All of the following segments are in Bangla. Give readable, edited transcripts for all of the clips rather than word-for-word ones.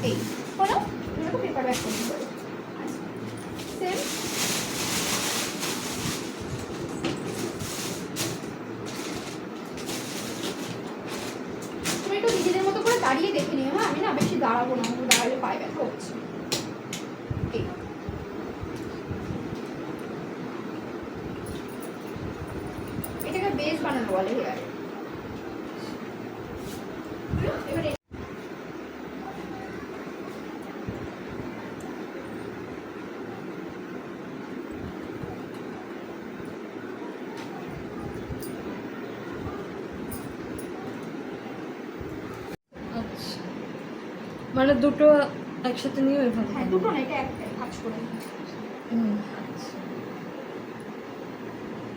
এই হলো এরকম পেপার ব্যাগ করতে পারো। সেম তুমি একটু নিজেদের মতো করে দাঁড়িয়ে দেখে নিও। হ্যাঁ, আমি না বেশি দাঁড়াবো না, আমি দাঁড়ালে পায়ে ব্যথা হচ্ছে। এই এটাকে বেস বানানো বলে হেয়ার। এবারে মানে দুটো একসাথে নিয়ে ওইভাবে? হ্যাঁ, দুটো না, এটা একটা কাজ করে নিই।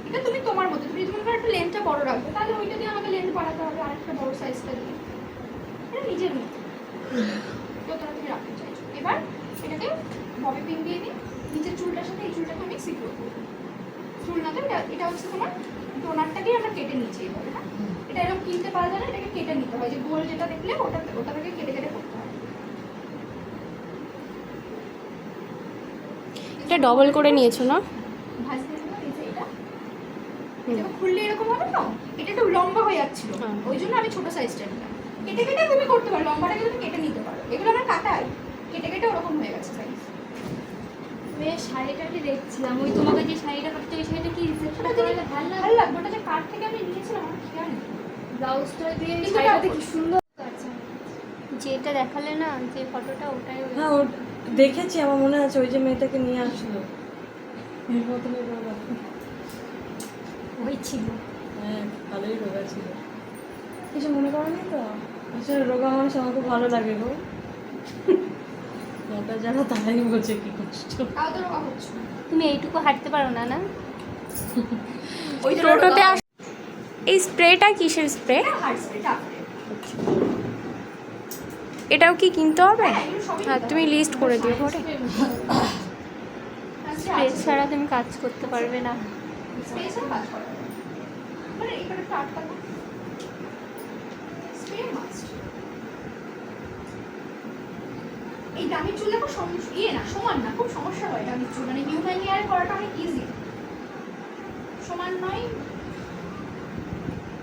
এটা তুমি তোমার মতো, তুমি যদি একটা লেন্থটা বড় রাখবে তাহলে ওইটা দিয়ে আমাকে লেন্থ বাড়াতে হবে আরেকটা বড় সাইজটা দিয়ে। এটা নিজের মতো যতটা তুমি রাখতে চাইছো। এবার এটাকে ববি পিন দিয়ে দিই নিচের চুলটার সাথে। এই চুলটাকে আমি সিকিউর করবো। চুল না তো এটা হচ্ছে তোমার ডোনারটাকেই আমরা কেটে নিচ্ছি এইভাবে। হ্যাঁ, এটা এরকম কিনতে পাওয়া যায় না, এটাকে কেটে নিতে হয়। যে গোল যেটা দেখলে ওটা থেকে কেটে কেটে করতে হয়। এটা ডবল করে নিয়েছো না? ভাঁজ দিয়ে দিলাম এই যে এটা খুললে এরকম হবে তো। এটা একটু লম্বা হয়ে যাচ্ছিল, ওই জন্য আমি ছোট সাইজটা নিলাম। কেটে কেটে তুমি করতে পারো, লম্বাটাকে তুমি কেটে নিতে পারো। এগুলো আমার কাটাই কেটে কেটে ওরকম হয়ে গেছে সাইজ। মেয়ে শাড়িটাকে দেখছিলাম, ওই তোমাকে যে শাড়িটা কাটতে, ওই শাড়িটা কি রিসেপশনে পরলে ভালো ভালো লাগবে। ওটা যে কাট থেকে আমি নিয়েছিলাম আমার খেয়াল নেই। ব্লাউজটা দিয়ে কিন্তু শাড়িটা এটা কি সুন্দর আছে। যেটা দেখালে না, যে ফটোটা, ওটাই হ্যাঁ, ও দেখেছি, আমার মনে আছে ওই যে মেয়েটাকে নিয়ে আসলো এর মতনই রোগা। ওই ছিল। হ্যাঁ, ভালোই রোগা ছিল। কিছু মনে করো নি তো? আসলে রোগা মানুষ আমাকে ভালো লাগে গো। মোটা যারা তারাই বোঝে কি কষ্ট। তাও তো রোগা হচ্ছে না। তুমি এইটুকু হাঁটতে পারো না? না, ওই জন্য টোটোতে রোগা এই স্প্রেটা কিসের স্প্রে? Hard spray টাফরে। এটাও কি কিনতে হবে? হ্যাঁ, এগুলো সবই হ্যাঁ, তুমি লিস্ট করে দিও পরে। স্প্রে ছাড়া তুমি কাজ করতে পারবে না। স্পেসও কাজ করে। মানে এখানে একটু আটকাবো। Spray must. এই দামি চুলে খুব সমস্যা না, সমান না, খুব সমস্যা হয় দামি চুল। মানে হিউম্যান হেয়ার করাটা অনেক ইজি, সমান নয়।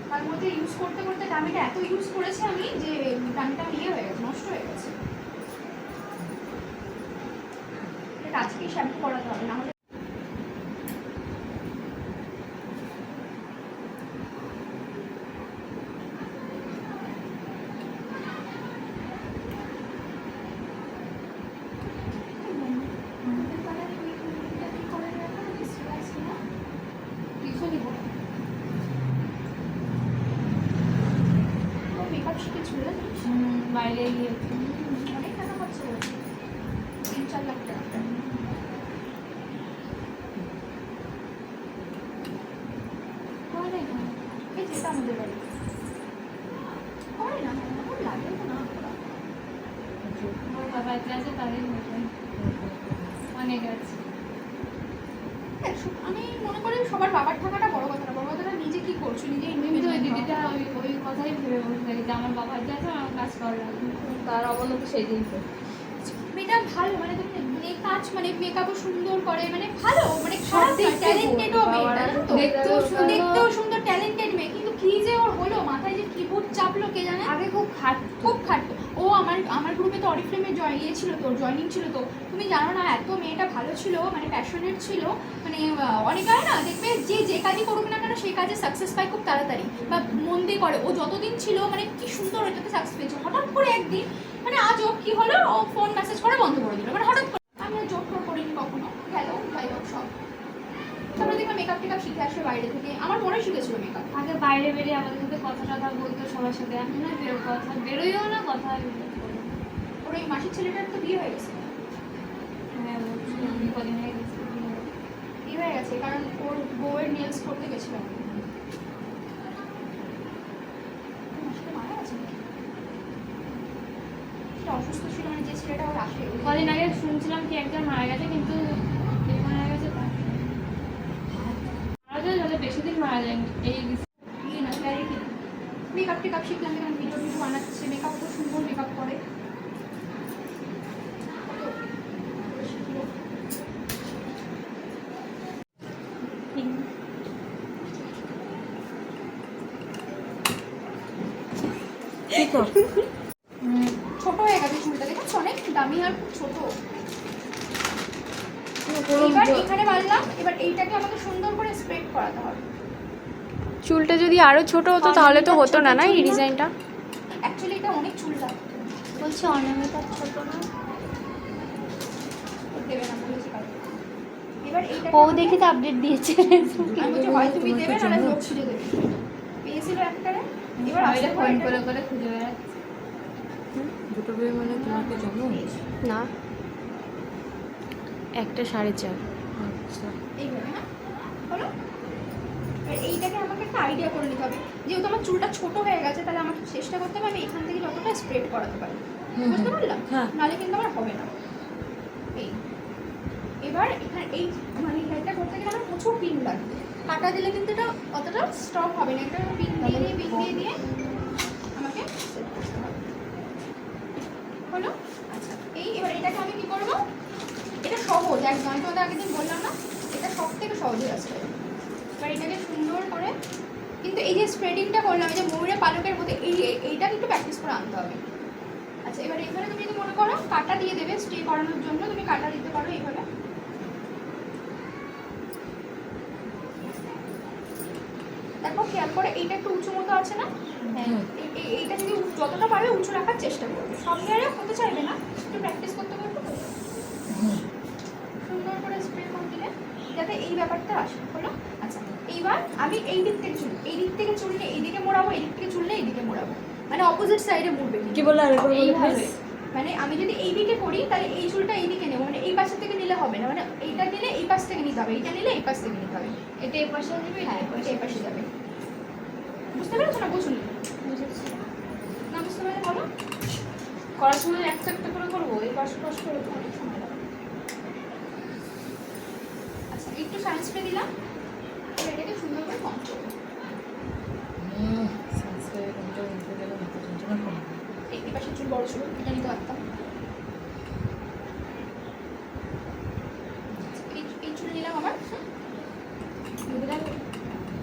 তার মধ্যে ইউজ করতে করতে দামিটা এত ইউজ করেছি আমি যে দামিটা ইয়ে হয়ে গেছে, নষ্ট হয়ে গেছে। এটা আজকেই শ্যাম্পু করাতে হবে, না হলে মেকআপ শিখেছিল বাইরে গিয়ে অনেক টাকা খরচা করেছে, 3-4 লাখ টাকা। করে না, এই যেটা আমাদের বাড়ি করে না, আমার লাগে তো না করা। আমার বাবার ক্লাসে তাদের মতো অনেক আছে। আমি মনে করি সবার বাবার থাকাটা বড় কথা না, বড় কথাটা নিজে কি করছো, নিজে তুমি তো ওই দিদিটা ওই কথাই ভেবে বসে থাকি যে আমার বাবার যা আছে আমার কাজ করা লাগবে। তার অবনতি সেই দিন তো। মেয়েটা ভালো, মানে তুমি কাজ মানে মেকআপও সুন্দর করে, মানে ভালো, মানে খারাপ না, ট্যালেন্টেডও মেয়েটা, জানো তো? দেখতেও সুন্দর, ট্যালেন্টেড মেয়ে। কিন্তু কি যে ওর হলো, মাথায় যে কি ভূত চাপলো কে জানে। আগে খুব খাটতো ও। আমার গ্রুপে তো অরিফ্লেমে জয়েনিং ছিল তো। তুমি জানো না, এত মেয়েটা ভালো ছিল, মানে প্যাশনেট ছিল। মানে অনেক হয় না, দেখবে যে কাজই করুক না কেন সেই কাজে সাকসেস পায় খুব তাড়াতাড়ি, বা মন দিয়ে করে। ও যতদিন ছিল মানে কি সুন্দর ওইটাতে সাকসেস পেয়েছে। হঠাৎ করে একদিন মানে আজ ও কি হলো, ও ফোন মেসেজ করে বন্ধ করে দিল, মানে হঠাৎ করে। আমি আর জোর টোর করিনি কখনো, গেল যাই হোক সব। তারপরে দেখলাম মেকআপ টেকআপ শিখে আসবে বাইরে থেকে। আমার মনে শিখেছিল মেকআপ। আগে বাইরে বেরিয়ে আমাদের সাথে কথা টথা বলতো সবার সাথে, এখন না কথা বেরোইও না, কথা ওর এই মাসির ছেলেটার তো বিয়ে হয়ে গেছে। হ্যাঁ বলছিলাম কদিন হয়ে গেছে। বিয়ে হয়ে গেছে কারণ ওর বউয়ের নেলস করতে গেছিলাম। মারা গেছে নাকি? সেটা অসুস্থ ছিল, মানে যে ছেলেটা ওর আসে। কদিন আগে শুনছিলাম কি একজন মারা গেছে, কিন্তু কে মারা গেছে তা মারা যায়, তাহলে বেশি দিন মারা যায়নি। এই বিয়ে না, ক্যারিটি না। মেকআপ টেকআপ শিখলাম, এখানে ভিডিও বানাচ্ছে। মেকআপ খুব সুন্দর মেকআপ করে। তো ছোট হয়ে গেছে চুলটা, দেখেছো অনেক দামি আর খুব ছোট। কোনো এবার এখানে বাঁধলাম, এবার এইটাকে আমাকে সুন্দর করে স্প্রেড করাতে হবে। চুলটা যদি আরো ছোট হতো তাহলে তো হতো না, না এই ডিজাইনটা? অ্যাকচুয়ালি এটা অনেক চুল লাগতো। বলছি অর্নামেন্টটা ছোট না? দেবে না বলেছি কালকে। এবার এইটা ও দেখে তো আপডেট দিয়েছে। আমি বলছি হয় তুমি দেবে না লোক খুঁজে দেবে। পেয়েছিল একটারে, এবার আস্তে ফোন করে করে খুঁজে বেড়াচ্ছে। দুটো বিয়ে মানে তোমাকে জানো? না, একটা 4.5। আচ্ছা এইভাবে, হ্যাঁ হলো। এবার এইটাকে আমাকে একটা আইডিয়া করে নিতে হবে, যেহেতু আমার চুলটা ছোট হয়ে গেছে তাহলে আমাকে চেষ্টা করতে হবে আমি এখান থেকে যতটা স্প্রেড করাতে পারি, বুঝতে পারলাম? হ্যাঁ। নাহলে কিন্তু আমার হবে না। এই এবার এখানে এই মানে এটা করতে গেলে আমার প্রচুর পিন লাগবে, কাটা দিলে কিন্তু এটা অতটা স্ট্রং হবে না। এটা পিন দিয়ে আমাকে set করতে হবে। হলো? আচ্ছা এই এবার এটাকে আমি কি করবো, এটা সহজ একদম, আমি তোমাদের আগের দিন বললাম না, এটা সব থেকে সহজ হয়ে আসবে। এবার এটাকে সুন্দর করে, কিন্তু এই যে স্প্রেডিংটা করলাম, এই যে ময়ূরে পালকের মধ্যে এইটা একটু প্র্যাকটিস করে আনতে হবে। আচ্ছা এবার এখানে তুমি যদি মনে করো কাটা দিয়ে দেবে স্টে করানোর জন্য, তুমি কাটা দিতে পারো এইভাবে। দেখো খেয়াল করে এইটা একটু উঁচু মতো আছে না? হ্যাঁ, এইটা যদি যতটা পারবে উঁচু রাখার চেষ্টা করবে। সব জায়গায় হতে চাইবে না, একটু প্র্যাকটিস করতে করতে সুন্দর করে স্প্রে করে দিলে যাতে এই ব্যাপারটা আসে। হলো? আচ্ছা এইবার আমি এই দিক থেকে চুল নিয়ে এইদিকে মোড়াবো, এই দিক থেকে চুল নিয়ে এইদিকে মোড়াবো, মানে অপোজিট সাইডে মুড়বে। কি বললে আরেকবার বলো এইভাবে, প্লিজ? মানে আমি যদি এই দিকে করি তাহলে এই চুলটা এই দিকে নেবো, মানে এই পাশ থেকে নিলে হবে না, মানে এইটা নিলে এই পাশ থেকে নিতে হবে, এইটা নিলে এই পাশ থেকে নিতে হবে। এটা এই পাশে নেবে, হ্যাঁ এটা এই পাশে যাবে। বুঝতে পেরেছো না? বুঝুন না, বুঝতে পারলে বলো। করার সময় একটা একটা করে করবো, এই পাশে পাশে করে অনেক সময় লাগবে। আচ্ছা একটু সানস্ক্রিন দিলাম, এবার এটাকে সুন্দর করে কম করবো। সানস্ক্রিন কোনটা নিতে গেলে মাথা যন্ত্রণা করে। এই পাশে চুল বড় ছিল, এটা নিতে পারতাম। এই চুল নিলাম আবার।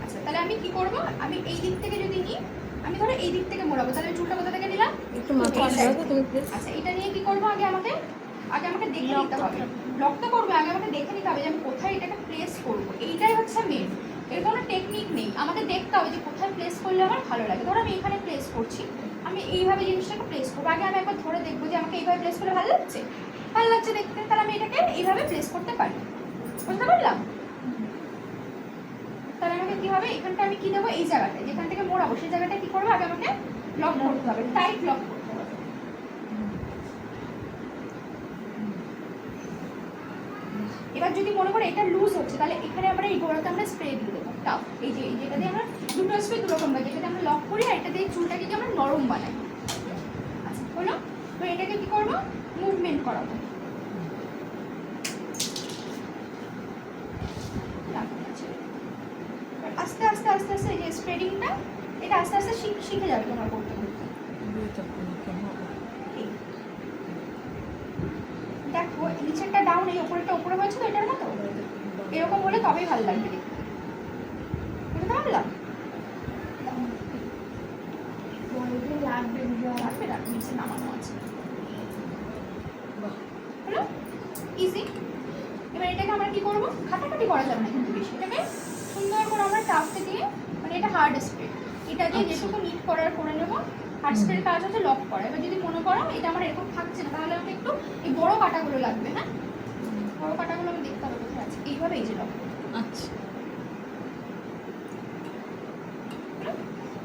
আচ্ছা তাহলে আমি কি করবো, আমি এই দিক থেকে যদি নিই, আমি ধরো এই দিক থেকে মোড়াবো, তাহলে আমি চুলটা কোথা থেকে নিলাম? একটু মাথা এই side ঘোরাও তো তুমি প্লিজ। আচ্ছা এটা নিয়ে কি করবো, আগে আমাকে দেখে নিতে হবে। লক তো করবো, আগে আমাকে দেখে নিতে হবে যে আমি কোথায় এটাকে প্লেস করবো। এইটাই হচ্ছে মেন, এর কোনো টেকনিক নেই, আমাকে দেখতে হবে যে কোথায় প্লেস করলে আমার ভালো লাগে। ধরো আমি এখানে প্লেস করছি, আমি এইভাবে জিনিসটাকে প্লেস করবো, আগে আমি একবার ধরে দেখবো যে আমাকে এইভাবে প্লেস করলে ভালো লাগছে দেখতে, তাহলে আমি এটাকে এইভাবে প্লেস করতে পারি। বুঝতে পারলাম? তাহলে আমাকে কি হবে, এখানটা আমি কি দেবো, এই জায়গাটায় যেখান থেকে মোড়াবো সেই জায়গাটায় কি করবো, আগে আমাকে লক করতে হবে, টাইট লক করতে হবে। এবার যদি মনে করো এটা লুজ হচ্ছে, তাহলে এখানে আমরা এই গোড়াতে আমরা স্প্রে দিয়ে দেবো টাফ, এই যেটা দিয়ে আমরা দুটো স্প্রে দু রকম হয়, যেটাতে আমরা লক করি আর এটা দিয়ে চুলটাকে আমরা নরম বানাই। আচ্ছা হলো? তো এটাকে কি করবো, মুভমেন্ট করাবো। আস্তে আস্তে আস্তে আস্তে এই যে স্প্রেডিংটা, এটা আস্তে আস্তে শিখে যাবে তোমার করতে করতে। এই। দেখো নিচেরটা ডাউন, এই ওপরেরটা উপরে হয়েছে তো এটার মতো, এরকম হলে তবেই ভালো লাগবে দেখতে। বুঝতে পারলাম? লাগবে নিচে নামানো আছে। হলো? ইজি। এবার এটাকে আমরা কি করবো, খাটাখাটি করা যাবে না কিন্তু বেশি, এটাকে সুন্দর করে আমরা টাফতে দিয়ে, মানে এটা হার্ড স্প্রে, এটা দিয়ে যেটুকু নিট করার করে নেবো। হার্ড স্প্রের কাজ হচ্ছে লক করা। এবার যদি মনে করো এটা আমার এরকম থাকছে না, তাহলে আমাকে একটু এই বড় কাটাগুলো লাগবে। হ্যাঁ বড় কাটাগুলো আমি দেখতে হবে কোথায় আছে, এইভাবে এই যে লক। আচ্ছা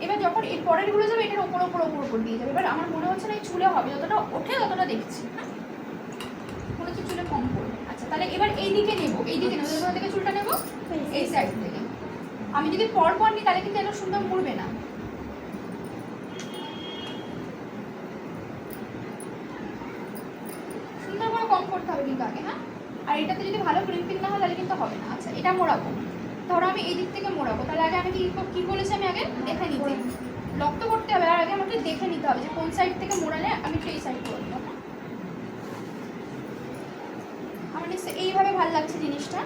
এবার যখন এর পরের গুলো যাবে এটার ওপর দিয়ে যাবে। এবার আমার মনে হচ্ছে না এই চুলে হবে, যতটা ওঠে ততটা দেখছি। হ্যাঁ মনে হচ্ছে চুলে কম পড়বে। আচ্ছা তাহলে এবার এই দিকে নেবো, কোথা থেকে চুলটা নেবো, এই সাইড থেকে। আমি যদি পর নিই তাহলে কিন্তু এত সুন্দর মুড়বে না। সুন্দর করে কম করতে হবে কিন্তু আগে। হ্যাঁ আর এটাতে যদি ভালো ক্রিম্পিং না হয় তাহলে কিন্তু হবে না। আচ্ছা এটা মোড়াবো, ধরো আমি এই দিক থেকে মোড়াবো, তাহলে আগে আমি কি বলেছি, আমি আগে দেখে নিতে, লক তো করতে হবে, আর আগে আমাকে দেখে নিতে হবে যে কোন সাইড থেকে মোড়ালে আমি সেই সাইড করে দেবো। আমার এইভাবে ভালো লাগছে জিনিসটা,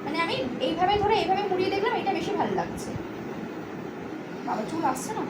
মানে আমি এইভাবে ধরে এইভাবে মুড়িয়ে দেখলাম, এটা বেশি ভালো লাগছে। বাবা চুল আসছে না,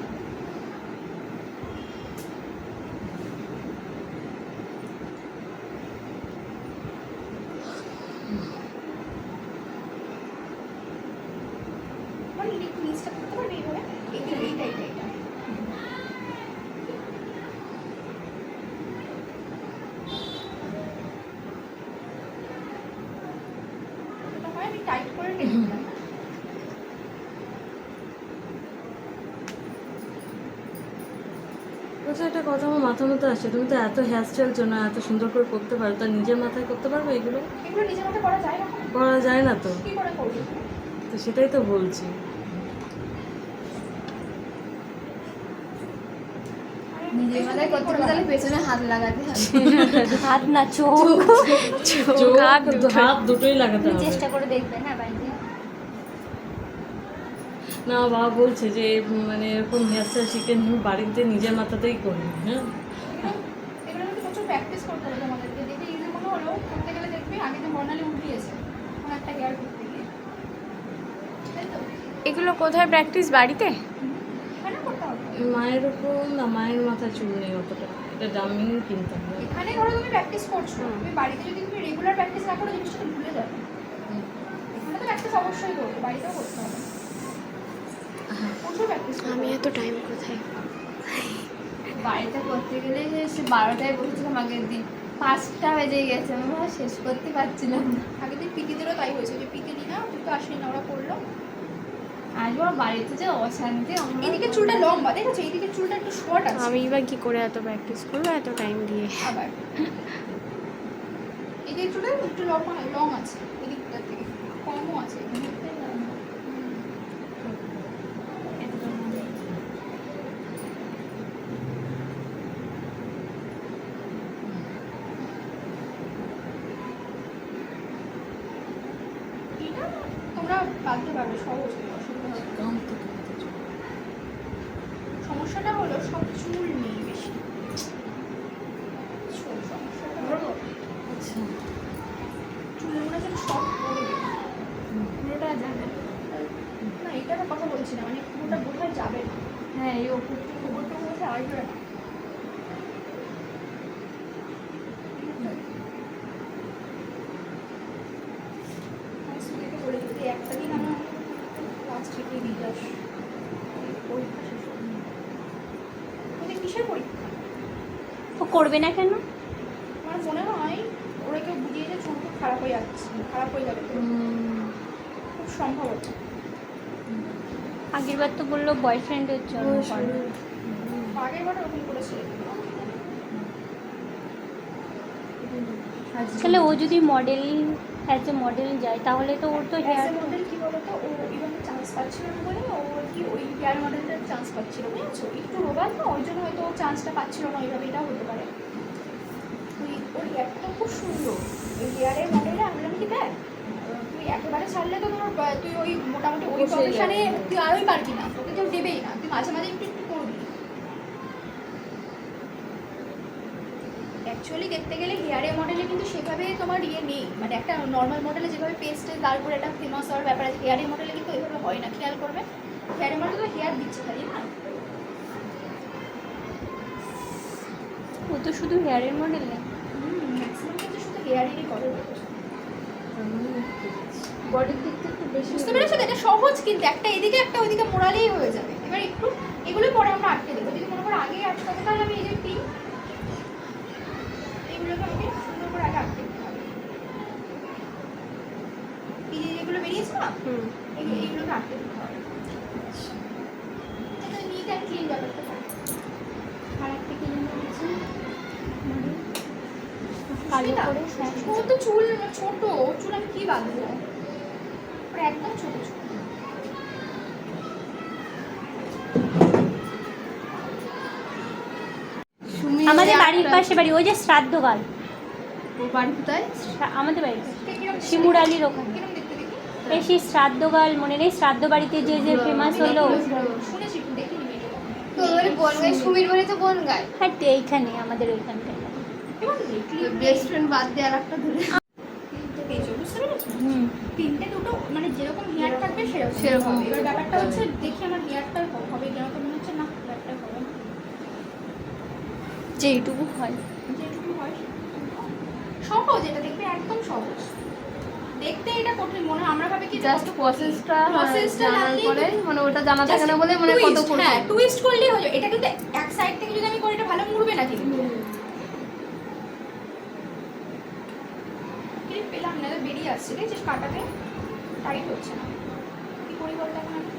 আচ্ছা, একটা কথা আমার মাথার মধ্যে আসছে, তুমি তো এত হেয়ার স্টাইল জন্য এত সুন্দর করে করতে পারো, তা নিজের মাথায় করতে পারবে এগুলো? এগুলো নিজের মতো করা যায় না, করা যায় না তো, কি করে করবি? তো সেটাই তো বলছি। নিজের মাথায় করতে গেলে তাহলে পেছনে হাত লাগাতে হবে। হাত না, চোখ। চোখ, হাত হাত দুটোই লাগাতে তুমি হবে। চেষ্টা করে দেখবে হ্যাঁ বাড়িতে। না, বাবা বলছে যে মানে এরকম হেয়ার স্টাইল শিখে আমি বাড়িতে নিজের মাথাতেই করি। হ্যাঁ, এগুলো কিন্তু প্রচুর প্র্যাকটিস করতে হবে তোমাদেরকে। দেখে ইজি মনে হলো, করতে গেলে দেখবি আগে তো বর্ণালী উঠিয়েছে কোনো একটা হেয়ার করতে গিয়ে, তাই তো? এগুলো কোথায় প্র্যাকটিস? বাড়িতে? এখানে করতে হবে। মায়ের উপর না, মায়ের মাথায় চুল নেই অতটা, এটা দামি কিনতে হবে। এখানে ধরো তুমি প্র্যাকটিস করছো, তুমি বাড়িতে যদি তুমি রেগুলার প্র্যাকটিস না করো জিনিসটা তো ভুলে যাবে। এখানে তো প্র্যাকটিস অবশ্যই করবে, বাড়িতেও করতে হবে, প্রচুর প্র্যাকটিস করতে আমি হবে। এত টাইম কোথায়? বাড়িতে করতে গেলে যে সে 12টায় বসেছিলাম আগের দিন, 5টা বেজে গেছে, আমি আর শেষ করতে পারছিলাম না। আগের দিন পিটিদেরও তাই হয়েছে, যে পিটি দিনা তুই তো আসলি না, ওরা করলো। আজ আমার বাড়িতে যে অশান্তি। আমরা এদিকে চুলটা লম্বা, দেখেছো? এইদিকে চুলটা একটু শর্ট আছে আমি এবার কি করে এত প্র্যাকটিস করবো এত টাইম দিয়ে? আবার। এদিকে চুলটা একটু লম্বা, লং আছে, এদিকটা থেকে কমও আছে এখানে। এটা তোমরা বাঁধতে পারবে, সহজ হয়ে, অসুবিধা হবে না। কাম থেকে মাথা চুল। সমস্যাটা হলো সব চুল নেই বেশি, সমস্যাটা হলো আচ্ছা, চুলগুলো যেন সব পড়বে, পুরোটা যাবে। না এটার কথা বলছি না, মানে পুরোটা বোঝায় যাবে না, হ্যাঁ এই ওপরটা ওপরটা বোঝায় আসবে না। আমি সুমিকে বলে দিতে একটা দিন আমার লাস্ট থেকে দিয়ে আস, পরীক্ষা শেষ হবে। ওদের কিসের পরীক্ষা? ও করবে না কেন? আমার মনে হয় ওরা কেউ বুঝিয়েছে চুল খুব খারাপ হয়ে যাচ্ছে, খারাপ হয়ে যাবে তো, খুব সম্ভবত। আগের বার তো বললো বয়ফ্রেন্ডের জন্য করে। আগের বার ওরকম করেছে। তাহলে ও যদি মডেল অ্যাজ এ মডেল যায় তাহলে তো ওর তো অ্যাজ হেয়ার এ মডেল কী বলতো, ও ইভেন চান্স পাচ্ছিল না বলে ও আর কি ওই হেয়ার মডেলটার চান্স পাচ্ছিল, বুঝেছো? একটু রোগা তো, ওই জন্য হয়তো ও চান্সটা পাচ্ছিল না ওইভাবে, এটাও হতে পারে। ওর হেয়ারটা খুব সুন্দর, ওই হেয়ারের মডেলে আমি বললাম কি দেখ, তুই একেবারে ছাড়লে তো তোর তুই ওই মোটামুটি ওই প্রফেশনে তুই আরোই পারবি না, তোকে কেউ দেবেই না, তুই মাঝে মাঝে একটু একটু করবি। অ্যাকচুয়ালি দেখতে গেলে হেয়ারের মডেলে কিন্তু সেভাবে তোমার ইয়ে নেই, মানে একটা নর্মাল মডেলে যেভাবে পেস্টে তারপরে একটা ফেমাস হওয়ার ব্যাপার আছে, হেয়ারের মডেলে কিন্তু ওইভাবে হয় না, খেয়াল করবে। হেয়ারের মডেলে তো হেয়ার দিচ্ছে খালি না, ও তো শুধু হেয়ারের মডেল নেই, ম্যাক্সিমাম কিন্তু শুধু হেয়ারেরই করে। বডির দিকটা একটু বেশি। বুঝতে পেরেছো তো? এটা সহজ, কিন্তু একটা এদিকে একটা ওইদিকে মোড়ালেই হয়ে যাবে। এবার একটু এগুলো পরে আমরা আটকে দেবো, যদি মনে করো আগে আটকাতে, তাহলে আমি এই যে পিন এইগুলোকে আমাকে সুন্দর করে আগে আটকে দিতে হবে। এই যে যেগুলো বেরিয়েছে না, এইগুলোকে আটকে দিতে হবে। এটা নিট অ্যান্ড ক্লিন ব্যাপারটা থাকে। আর একটা কি যেন বলছি, কালো করে ও তো চুল ছোট, ওর চুল আমি কি বাঁধবো? ওর একদম ছোট চুল। আমাদের বাড়ির পাশে বাড়ি, ওই যে শ্রাদ্ধকাল, ওর বাড়ি কোথায়? আমাদের বাড়িতে কিরকম শিমুর আলীর ওখানে। কিরকম দেখতে দেখি? এই সেই শ্রাদ্ধকাল মনে নেই? শ্রাদ্ধ বাড়িতে যে যে ফেমাস হলো, শুনেছি, একটু দেখিনি ভিডিও। তো ওর বনগাই, সুমির বাড়ি তো বনগাই। হ্যাঁ এইখানে আমাদের ওইখানটায়। এবার দেখলি বেস্ট ফ্রেন্ড বাদ দিয়ে আর একটা ধরে। তিনটে পেয়েছো, বুঝতে পেরেছো? হুম, তিনটে দুটো মানে যেরকম হেয়ার কাটবে সেরকম সেরকম। হবে। এবার ব্যাপারটা হচ্ছে দেখি আমার হেয়ারটা হবে কেন, তো মনে হচ্ছে না হেয়ারটা হবে না, যেইটুকু হয়। যেটুকু হয় সহজ, এটা দেখবে একদম সহজ। দেখতে এটা কঠিন মনে হয়, আমরা ভাবে কি জাস্ট প্রসেসটা প্রসেসটা জানার জানলেই পরে তো- মানে ওটা জানা থাকে না বলে মানে কত করতে হ্যাঁ টুইস্ট করলেই হয়ে যাবে। এটা কিন্তু এক সাইড থেকে যদি আমি করি এটা ভালো মুড়বে না, কিন্তু ক্লিপ পেলাম না, বেরিয়ে আসছে, দেখছিস কাটাতে টাইট হচ্ছে না, কি করি বলতে এখন আমি?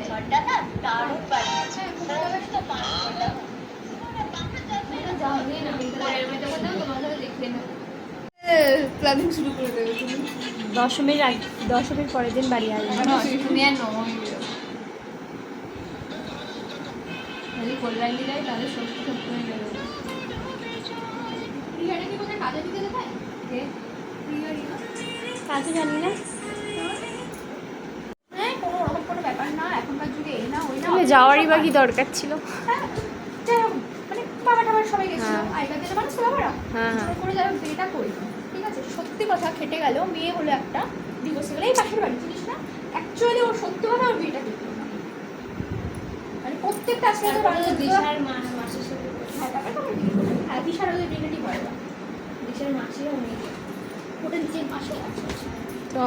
ঘরটা না দারুণ বানিয়েছে প্ল্যানিং শুরু করে দেবে দশমীর পরের দিন বাড়ি আসবে। তুমি আর নয় যদি কল্যাণী যায় তাহলে সত্যি সত্যি হয়ে যাবে রিহারে কি কোথায় কাজে দিতে যেতে হয়? রিহা রিহা কাছে জানি না, হ্যাঁ কোনো ওরকম কোনো ব্যাপার না, এখনকার যুগে এই না ওই না তাহলে যাওয়ারই বা কি দরকার ছিল? হ্যাঁ, যাই হোক, মানে বাবা টাবার সবাই গেছিল, হ্যাঁ। আগেকার দিনে মানুষ তো বাবারা হ্যাঁ, হ্যাঁ। জোর করে যারা বিয়েটা করি, ঠিক আছে, সত্যি কথা খেটে গেল, মেয়ে হলো একটা, ডিভোর্সে গেলে এই পাশের বাড়ি জিনিস না, অ্যাকচুয়ালি ওর সত্যি কথা ওর বিয়েটা করতো না, মানে প্রত্যেকটা আসলে তো বাড়ি দিশার মাসের সাথে হ্যাঁ তারপরে তো আমার বিয়ে করলো। হ্যাঁ দিশার ওদের রিলেটিভ হয়, দিশার মাসিও মেয়ে ওটা নিজের মাসে আছে। তো